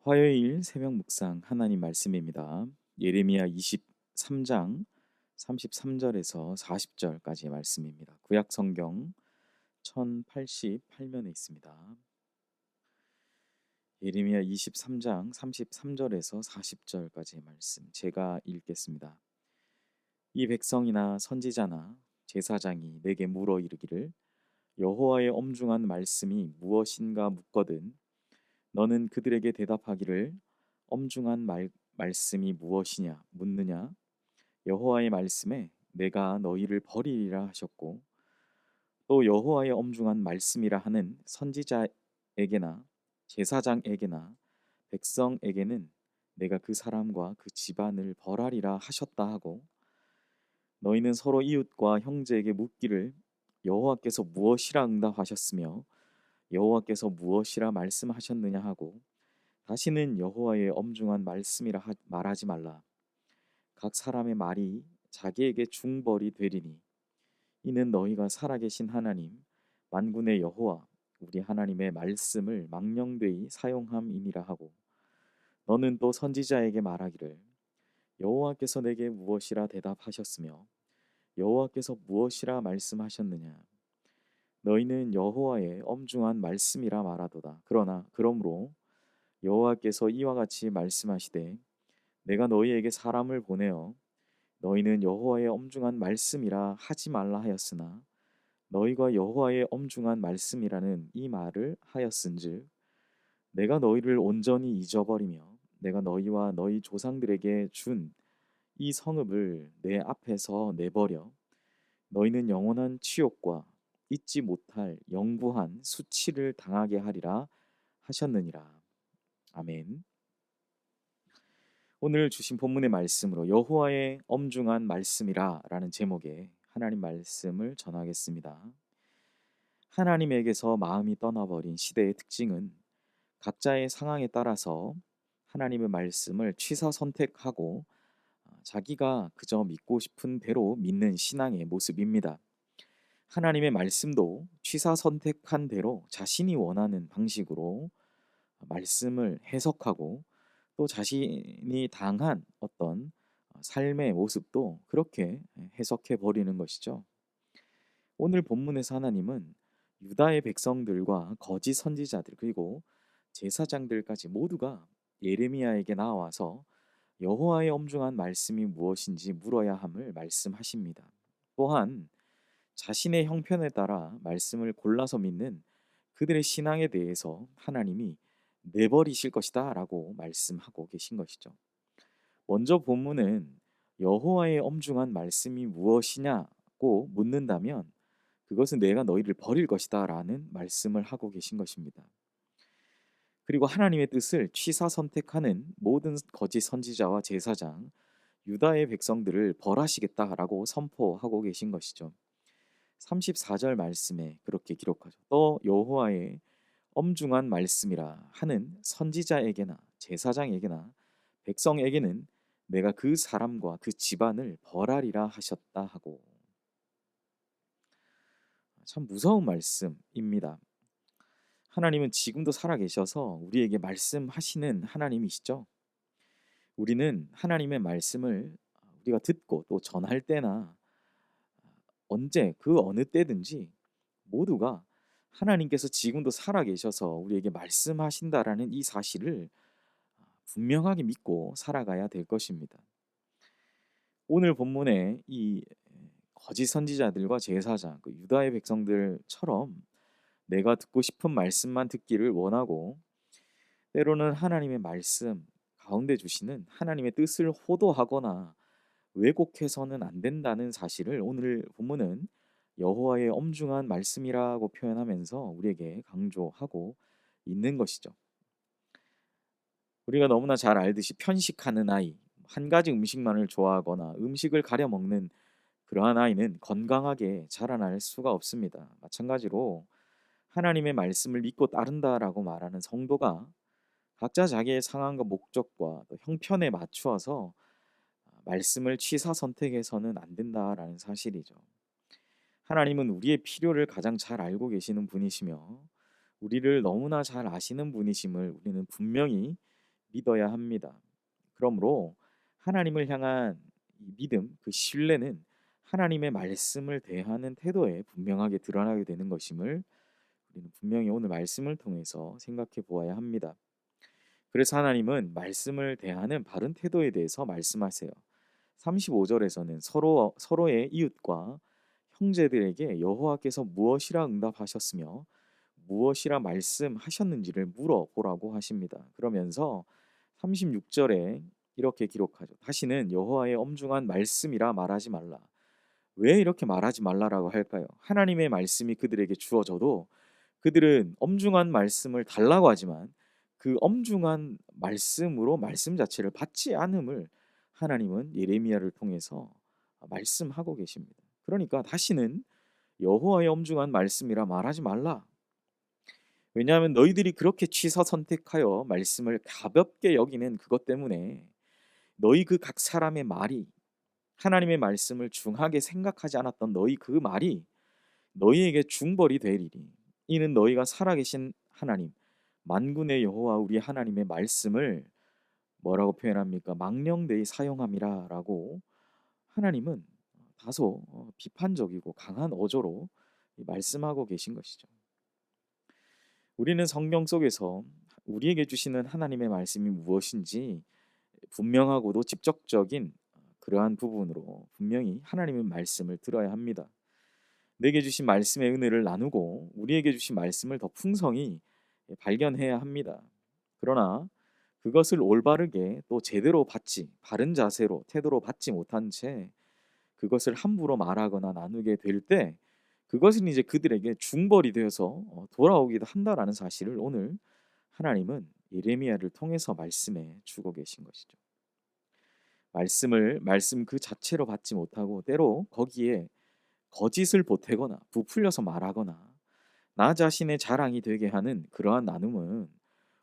화요일 새벽 묵상 하나님 말씀입니다. 예레미야 23장 33절에서 40절까지의 말씀입니다. 구약 성경 1088면에 있습니다. 예레미야 23장 33절에서 40절까지의 말씀 제가 읽겠습니다. 이 백성이나 선지자나 제사장이 내게 물어 이르기를 여호와의 엄중한 말씀이 무엇인가 묻거든 너는 그들에게 대답하기를 엄중한 말씀이 무엇이냐 묻느냐 여호와의 말씀에 내가 너희를 버리리라 하셨고 또 여호와의 엄중한 말씀이라 하는 선지자에게나 제사장에게나 백성에게는 내가 그 사람과 그 집안을 벌하리라 하셨다 하고 너희는 서로 이웃과 형제에게 묻기를 여호와께서 무엇이라 응답하셨으며 여호와께서 무엇이라 말씀하셨느냐 하고 다시는 여호와의 엄중한 말씀이라 말하지 말라. 각 사람의 말이 자기에게 중벌이 되리니 이는 너희가 살아계신 하나님 만군의 여호와 우리 하나님의 말씀을 망령되이 사용함이니라 하고 너는 또 선지자에게 말하기를 여호와께서 내게 무엇이라 대답하셨으며 여호와께서 무엇이라 말씀하셨느냐 너희는 여호와의 엄중한 말씀이라 말하도다. 그러므로 여호와께서 이와 같이 말씀하시되 내가 너희에게 사람을 보내어 너희는 여호와의 엄중한 말씀이라 하지 말라 하였으나 너희가 여호와의 엄중한 말씀이라는 이 말을 하였은즉 내가 너희를 온전히 잊어버리며 내가 너희와 너희 조상들에게 준 이 성읍을 내 앞에서 내버려 너희는 영원한 치욕과 잊지 못할 영구한 수치를 당하게 하리라 하셨느니라. 아멘. 오늘 주신 본문의 말씀으로 여호와의 엄중한 말씀이라 라는 제목의 하나님 말씀을 전하겠습니다. 하나님에게서 마음이 떠나버린 시대의 특징은 각자의 상황에 따라서 하나님의 말씀을 취사 선택하고 자기가 그저 믿고 싶은 대로 믿는 신앙의 모습입니다. 하나님의 말씀도 취사 선택한 대로 자신이 원하는 방식으로 말씀을 해석하고 또 자신이 당한 어떤 삶의 모습도 그렇게 해석해 버리는 것이죠. 오늘 본문에서 하나님은 유다의 백성들과 거짓 선지자들 그리고 제사장들까지 모두가 예레미야에게 나와서 여호와의 엄중한 말씀이 무엇인지 물어야 함을 말씀하십니다. 또한 자신의 형편에 따라 말씀을 골라서 믿는 그들의 신앙에 대해서 하나님이 내버리실 것이다 라고 말씀하고 계신 것이죠. 먼저 본문은 여호와의 엄중한 말씀이 무엇이냐고 묻는다면 그것은 내가 너희를 버릴 것이다 라는 말씀을 하고 계신 것입니다. 그리고 하나님의 뜻을 취사 선택하는 모든 거짓 선지자와 제사장, 유다의 백성들을 벌하시겠다라고 선포하고 계신 것이죠. 34절 말씀에 그렇게 기록하죠. 또 여호와의 엄중한 말씀이라 하는 선지자에게나 제사장에게나 백성에게는 내가 그 사람과 그 집안을 벌하리라 하셨다 하고 참 무서운 말씀입니다. 하나님은 지금도 살아계셔서 우리에게 말씀하시는 하나님이시죠. 우리는 하나님의 말씀을 우리가 듣고 또 전할 때나 언제 그 어느 때든지 모두가 하나님께서 지금도 살아계셔서 우리에게 말씀하신다라는 이 사실을 분명하게 믿고 살아가야 될 것입니다. 오늘 본문에 이 거짓 선지자들과 제사장, 그 유다의 백성들처럼 내가 듣고 싶은 말씀만 듣기를 원하고 때로는 하나님의 말씀 가운데 주시는 하나님의 뜻을 호도하거나 왜곡해서는 안 된다는 사실을 오늘 본문은 여호와의 엄중한 말씀이라고 표현하면서 우리에게 강조하고 있는 것이죠. 우리가 너무나 잘 알듯이 편식하는 아이, 한 가지 음식만을 좋아하거나 음식을 가려 먹는 그러한 아이는 건강하게 자라날 수가 없습니다. 마찬가지로 하나님의 말씀을 믿고 따른다라고 말하는 성도가 각자 자기의 상황과 목적과 또 형편에 맞추어서 말씀을 취사 선택해서는 안 된다라는 사실이죠. 하나님은 우리의 필요를 가장 잘 알고 계시는 분이시며 우리를 너무나 잘 아시는 분이심을 우리는 분명히 믿어야 합니다. 그러므로 하나님을 향한 이 믿음, 그 신뢰는 하나님의 말씀을 대하는 태도에 분명하게 드러나게 되는 것임을 우리는 분명히 오늘 말씀을 통해서 생각해 보아야 합니다. 그래서 하나님은 말씀을 대하는 바른 태도에 대해서 말씀하세요. 35절에서는 서로의 이웃과 형제들에게 여호와께서 무엇이라 응답하셨으며 무엇이라 말씀하셨는지를 물어보라고 하십니다. 그러면서 36절에 이렇게 기록하죠. 다시는 여호와의 엄중한 말씀이라 말하지 말라. 왜 이렇게 말하지 말라라고 할까요? 하나님의 말씀이 그들에게 주어져도 그들은 엄중한 말씀을 달라고 하지만 그 엄중한 말씀으로 말씀 자체를 받지 않음을 하나님은 예레미야를 통해서 말씀하고 계십니다. 그러니까 다시는 여호와의 엄중한 말씀이라 말하지 말라. 왜냐하면 너희들이 그렇게 취사 선택하여 말씀을 가볍게 여기는 그것 때문에 너희 그 각 사람의 말이 하나님의 말씀을 중하게 생각하지 않았던 너희 그 말이 너희에게 중벌이 되리니 이는 너희가 살아계신 하나님 만군의 여호와 우리 하나님의 말씀을 뭐라고 표현합니까? 망령되이 사용함이라라고 하나님은 다소 비판적이고 강한 어조로 말씀하고 계신 것이죠. 우리는 성경 속에서 우리에게 주시는 하나님의 말씀이 무엇인지 분명하고도 직접적인 그러한 부분으로 분명히 하나님의 말씀을 들어야 합니다. 내게 주신 말씀의 은혜를 나누고 우리에게 주신 말씀을 더 풍성히 발견해야 합니다. 그러나 그것을 올바르게 또 제대로 받지 바른 자세로 태도로 받지 못한 채 그것을 함부로 말하거나 나누게 될 때 그것은 이제 그들에게 중벌이 되어서 돌아오기도 한다라는 사실을 오늘 하나님은 예레미야를 통해서 말씀해 주고 계신 것이죠. 말씀 그 자체로 받지 못하고 때로 거기에 거짓을 보태거나 부풀려서 말하거나 나 자신의 자랑이 되게 하는 그러한 나눔은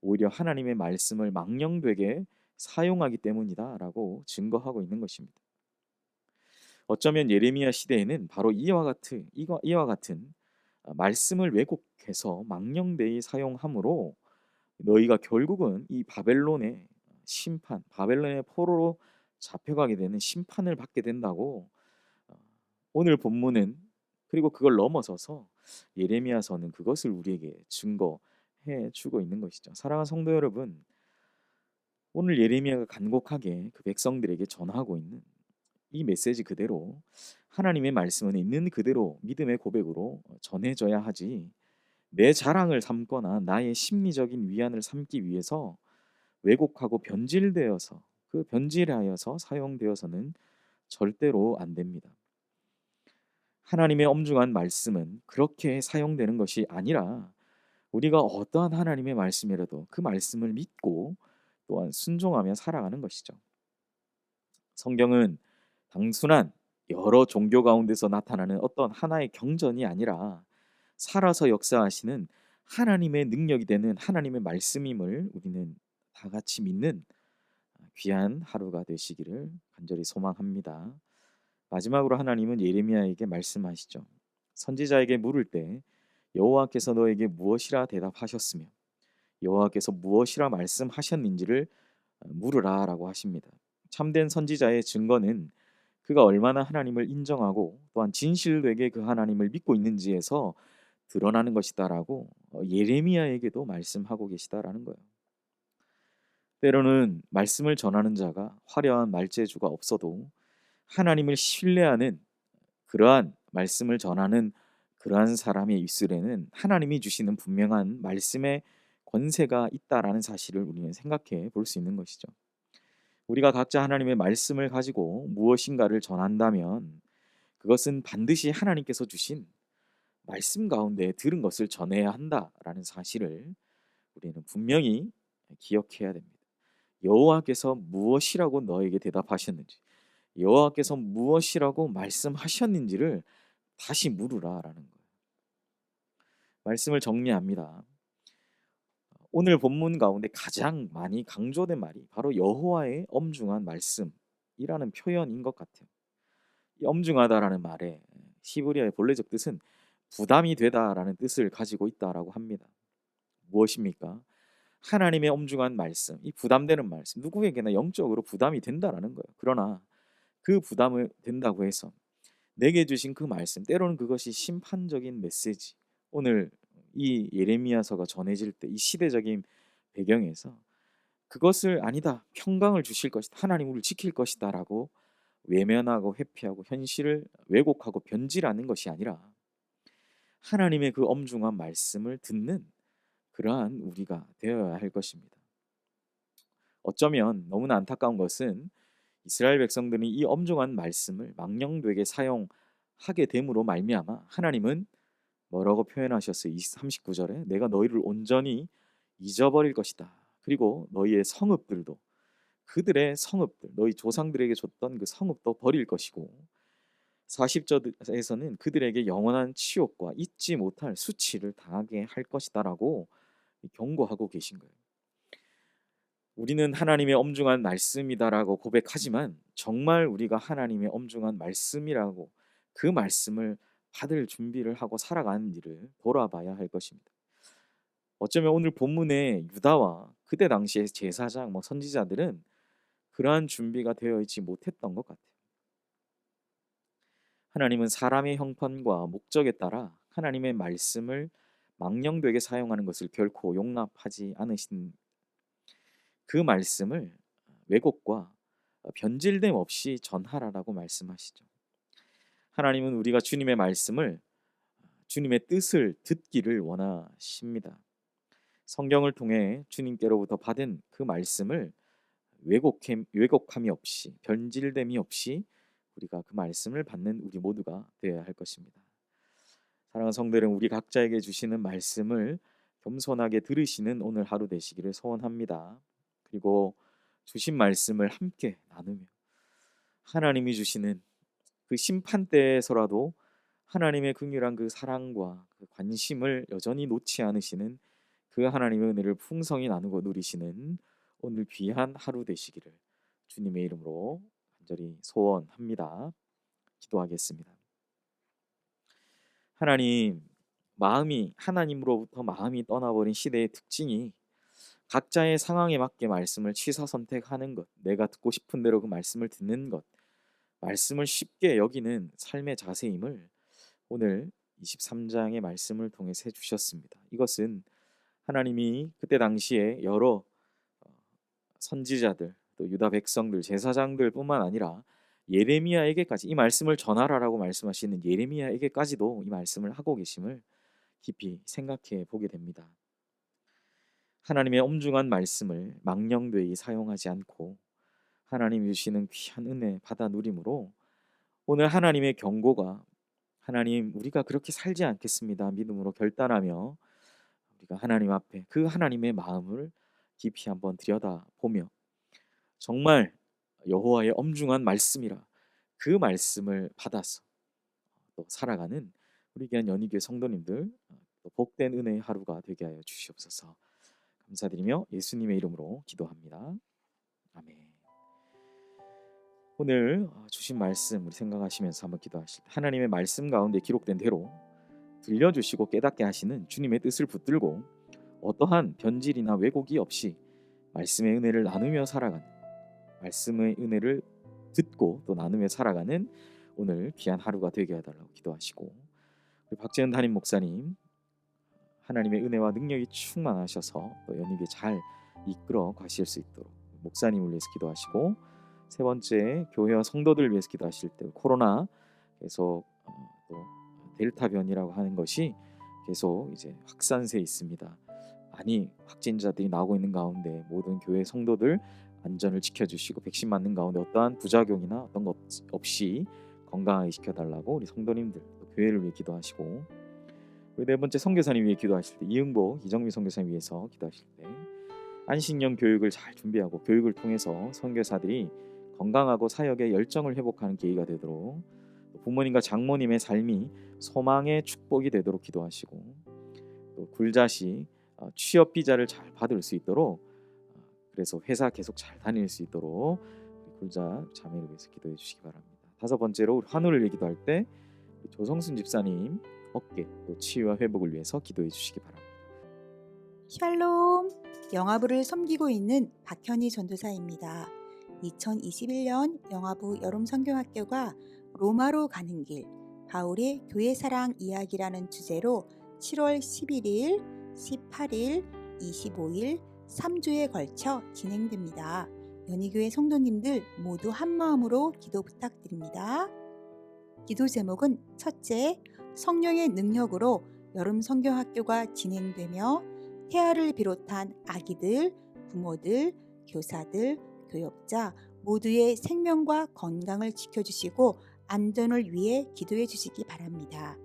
오히려 하나님의 말씀을 망령되게 사용하기 때문이다라고 증거하고 있는 것입니다. 어쩌면 예레미야 시대에는 바로 이와 같은 말씀을 왜곡해서 망령되이 사용함으로 너희가 결국은 이 바벨론의 심판, 바벨론의 포로로 잡혀가게 되는 심판을 받게 된다고 어, 오늘 본문은 그리고 그걸 넘어서서 예레미야서는 그것을 우리에게 증거해 주고 있는 것이죠. 사랑하는 성도 여러분, 오늘 예레미야가 간곡하게 그 백성들에게 전하고 있는 이 메시지 그대로 하나님의 말씀은 있는 그대로 믿음의 고백으로 전해져야 하지 내 자랑을 삼거나 나의 심리적인 위안을 삼기 위해서 왜곡하고 변질되어서 그 변질하여서 사용되어서는 절대로 안 됩니다. 하나님의 엄중한 말씀은 그렇게 사용되는 것이 아니라 우리가 어떠한 하나님의 말씀이라도 그 말씀을 믿고 또한 순종하며 살아가는 것이죠. 성경은 단순한 여러 종교 가운데서 나타나는 어떤 하나의 경전이 아니라 살아서 역사하시는 하나님의 능력이 되는 하나님의 말씀임을 우리는 다 같이 믿는 귀한 하루가 되시기를 간절히 소망합니다. 마지막으로 하나님은 예레미야에게 말씀하시죠. 선지자에게 물을 때 여호와께서 너에게 무엇이라 대답하셨으며 여호와께서 무엇이라 말씀하셨는지를 물으라라고 하십니다. 참된 선지자의 증거는 그가 얼마나 하나님을 인정하고 또한 진실되게 그 하나님을 믿고 있는지에서 드러나는 것이다라고 예레미야에게도 말씀하고 계시다라는 거예요. 때로는 말씀을 전하는 자가 화려한 말재주가 없어도 하나님을 신뢰하는 그러한 말씀을 전하는 그러한 사람의 입술에는 하나님이 주시는 분명한 말씀의 권세가 있다라는 사실을 우리는 생각해 볼 수 있는 것이죠. 우리가 각자 하나님의 말씀을 가지고 무엇인가를 전한다면 그것은 반드시 하나님께서 주신 말씀 가운데 들은 것을 전해야 한다라는 사실을 우리는 분명히 기억해야 됩니다. 여호와께서 무엇이라고 너에게 대답하셨는지, 여호와께서 무엇이라고 말씀하셨는지를 다시 물으라라는 거예요. 말씀을 정리합니다. 오늘 본문 가운데 가장 많이 강조된 말이 바로 여호와의 엄중한 말씀이라는 표현인 것 같아요. 이 엄중하다라는 말의 히브리어의 본래적 뜻은 부담이 되다라는 뜻을 가지고 있다라고 합니다. 무엇입니까? 하나님의 엄중한 말씀, 이 부담되는 말씀, 누구에게나 영적으로 부담이 된다라는 거예요. 그러나 그 부담을 된다고 해서 내게 주신 그 말씀, 때로는 그것이 심판적인 메시지, 오늘 이 예레미야서가 전해질 때 이 시대적인 배경에서 그것을 아니다, 평강을 주실 것이다, 하나님 우리를 지킬 것이다 라고 외면하고 회피하고 현실을 왜곡하고 변질하는 것이 아니라 하나님의 그 엄중한 말씀을 듣는 그러한 우리가 되어야 할 것입니다. 어쩌면 너무나 안타까운 것은 이스라엘 백성들이 이 엄중한 말씀을 망령되게 사용하게 됨으로 말미암아 하나님은 뭐라고 표현하셨어요? 39절에 내가 너희를 온전히 잊어버릴 것이다. 그리고 너희의 성읍들도, 그들의 성읍들, 너희 조상들에게 줬던 그 성읍도 버릴 것이고, 40절에서는 그들에게 영원한 치욕과 잊지 못할 수치를 당하게 할 것이다 라고 경고하고 계신 거예요. 우리는 하나님의 엄중한 말씀이다라고 고백하지만 정말 우리가 하나님의 엄중한 말씀이라고 그 말씀을 받을 준비를 하고 살아가는 일을 돌아봐야 할 것입니다. 어쩌면 오늘 본문의 유다와 그때 당시의 제사장, 선지자들은 그러한 준비가 되어 있지 못했던 것 같아요. 하나님은 사람의 형편과 목적에 따라 하나님의 말씀을 망령되게 사용하는 것을 결코 용납하지 않으신 그 말씀을 왜곡과 변질됨 없이 전하라라고 말씀하시죠. 하나님은 우리가 주님의 말씀을, 주님의 뜻을 듣기를 원하십니다. 성경을 통해 주님께로부터 받은 그 말씀을 왜곡함이 없이, 변질됨이 없이 우리가 그 말씀을 받는 우리 모두가 되어야 할 것입니다. 사랑하는 성도들은 우리 각자에게 주시는 말씀을 겸손하게 들으시는 오늘 하루 되시기를 소원합니다. 그리고 주신 말씀을 함께 나누며 하나님이 주시는 그 심판대에서라도 하나님의 긍휼한 그 사랑과 그 관심을 여전히 놓지 않으시는 그 하나님의 은혜를 풍성히 나누고 누리시는 오늘 귀한 하루 되시기를 주님의 이름으로 간절히 소원합니다. 기도하겠습니다. 하나님, 하나님으로부터 마음이 떠나버린 시대의 특징이 각자의 상황에 맞게 말씀을 취사 선택하는 것, 내가 듣고 싶은 대로 그 말씀을 듣는 것, 말씀을 쉽게 여기는 삶의 자세임을 오늘 23장의 말씀을 통해서 해주셨습니다. 이것은 하나님이 그때 당시에 여러 선지자들, 또 유다 백성들, 제사장들 뿐만 아니라 예레미야에게까지 이 말씀을 전하라라고 말씀하시는 예레미야에게까지도 이 말씀을 하고 계심을 깊이 생각해 보게 됩니다. 하나님의 엄중한 말씀을 망령되이 사용하지 않고 하나님이 주시는 귀한 은혜 받아 누림으로 오늘 하나님의 경고가, 하나님 우리가 그렇게 살지 않겠습니다 믿음으로 결단하며 우리가 하나님 앞에 그 하나님의 마음을 깊이 한번 들여다보며 정말 여호와의 엄중한 말씀이라 그 말씀을 받아서 또 살아가는 우리 귀한 연희교회 성도님들, 또 복된 은혜의 하루가 되게 하여 주시옵소서. 감사드리며 예수님의 이름으로 기도합니다. 아멘. 오늘 주신 말씀 우리 생각하시면서 한번 기도하실 때 하나님의 말씀 가운데 기록된 대로 들려주시고 깨닫게 하시는 주님의 뜻을 붙들고 어떠한 변질이나 왜곡이 없이 말씀의 은혜를 나누며 살아가는, 말씀의 은혜를 듣고 또 나누며 살아가는 오늘 귀한 하루가 되게 해달라고 기도하시고, 우리 박재현 담임 목사님 하나님의 은혜와 능력이 충만하셔서 또 연예계 잘 이끌어 가실 수 있도록 목사님을 위해서 기도하시고, 세 번째 교회와 성도들을 위해서 기도하실 때 코로나 계속 또 델타 변이라고 하는 것이 계속 이제 확산세에 있습니다. 많이 확진자들이 나오고 있는 가운데 모든 교회 성도들 안전을 지켜주시고 백신 맞는 가운데 어떠한 부작용이나 어떤 것 없이 건강하게 지켜달라고 우리 성도님들 또 교회를 위해 기도하시고, 우리 네 번째 선교사님 위해 기도하실 때 이응복 이정미 선교사님 위해서 기도하실 때 안식년 교육을 잘 준비하고 교육을 통해서 선교사들이 건강하고 사역의 열정을 회복하는 계기가 되도록, 부모님과 장모님의 삶이 소망의 축복이 되도록 기도하시고, 또 굴자시 취업 비자를 잘 받을 수 있도록, 그래서 회사 계속 잘 다닐 수 있도록 굴자 자매를 위해서 기도해 주시기 바랍니다. 다섯 번째로 우리 환우를 위해 기도할 때 조성순 집사님 어깨 또 치유와 회복을 위해서 기도해 주시기 바랍니다. 샬롬. 영아부를 섬기고 있는 박현희 전도사입니다. 2021년 영아부 여름 성경학교가 로마로 가는 길, 바울의 교회 사랑 이야기라는 주제로 7월 11일, 18일, 25일 3주에 걸쳐 진행됩니다. 연희교회 성도님들 모두 한마음으로 기도 부탁드립니다. 기도 제목은 첫째, 성령의 능력으로 여름 성경학교가 진행되며 태아를 비롯한 아기들, 부모들, 교사들, 교역자 모두의 생명과 건강을 지켜주시고 안전을 위해 기도해 주시기 바랍니다.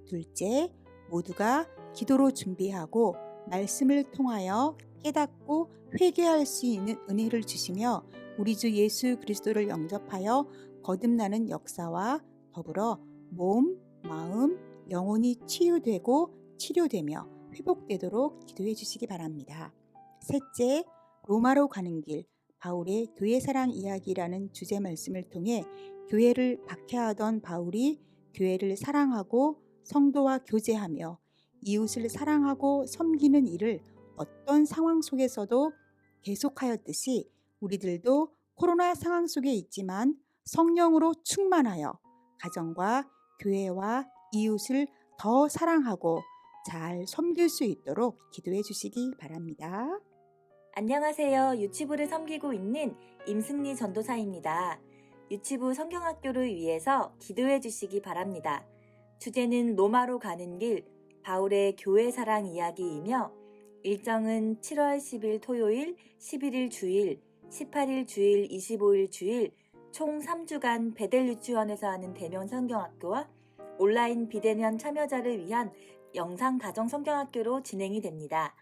둘째, 모두가 기도로 준비하고 말씀을 통하여 깨닫고 회개할 수 있는 은혜를 주시며 우리 주 예수 그리스도를 영접하여 거듭나는 역사와 더불어 몸, 마음, 영혼이 치유되고 치료되며 회복되도록 기도해 주시기 바랍니다. 셋째, 로마로 가는 길, 바울의 교회 사랑 이야기라는 주제 말씀을 통해 교회를 박해하던 바울이 교회를 사랑하고 성도와 교제하며 이웃을 사랑하고 섬기는 일을 어떤 상황 속에서도 계속하였듯이 우리들도 코로나 상황 속에 있지만 성령으로 충만하여 가정과 교회와 이웃을 더 사랑하고 잘 섬길 수 있도록 기도해 주시기 바랍니다. 안녕하세요. 유치부를 섬기고 있는 임승리 전도사입니다. 유치부 성경학교를 위해서 기도해 주시기 바랍니다. 주제는 로마로 가는 길, 바울의 교회 사랑 이야기이며 일정은 7월 10일 토요일, 11일 주일, 18일 주일, 25일 주일 총 3주간 베델 유치원에서 하는 대면 성경학교와 온라인 비대면 참여자를 위한 영상 가정 성경학교로 진행이 됩니다.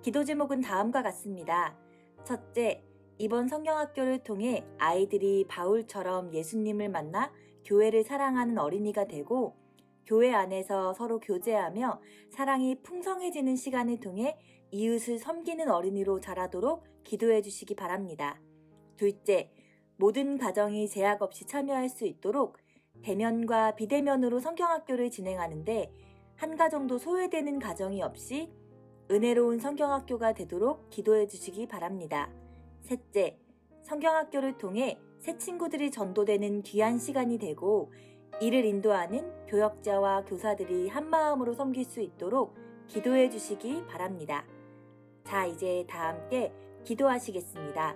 기도 제목은 다음과 같습니다. 첫째, 이번 성경학교를 통해 아이들이 바울처럼 예수님을 만나 교회를 사랑하는 어린이가 되고 교회 안에서 서로 교제하며 사랑이 풍성해지는 시간을 통해 이웃을 섬기는 어린이로 자라도록 기도해 주시기 바랍니다. 둘째, 모든 가정이 제약 없이 참여할 수 있도록 대면과 비대면으로 성경학교를 진행하는데 한 가정도 소외되는 가정이 없이 은혜로운 성경학교가 되도록 기도해 주시기 바랍니다. 셋째, 성경학교를 통해 새 친구들이 전도되는 귀한 시간이 되고 이를 인도하는 교역자와 교사들이 한마음으로 섬길 수 있도록 기도해 주시기 바랍니다. 자, 이제 다 함께 기도하시겠습니다.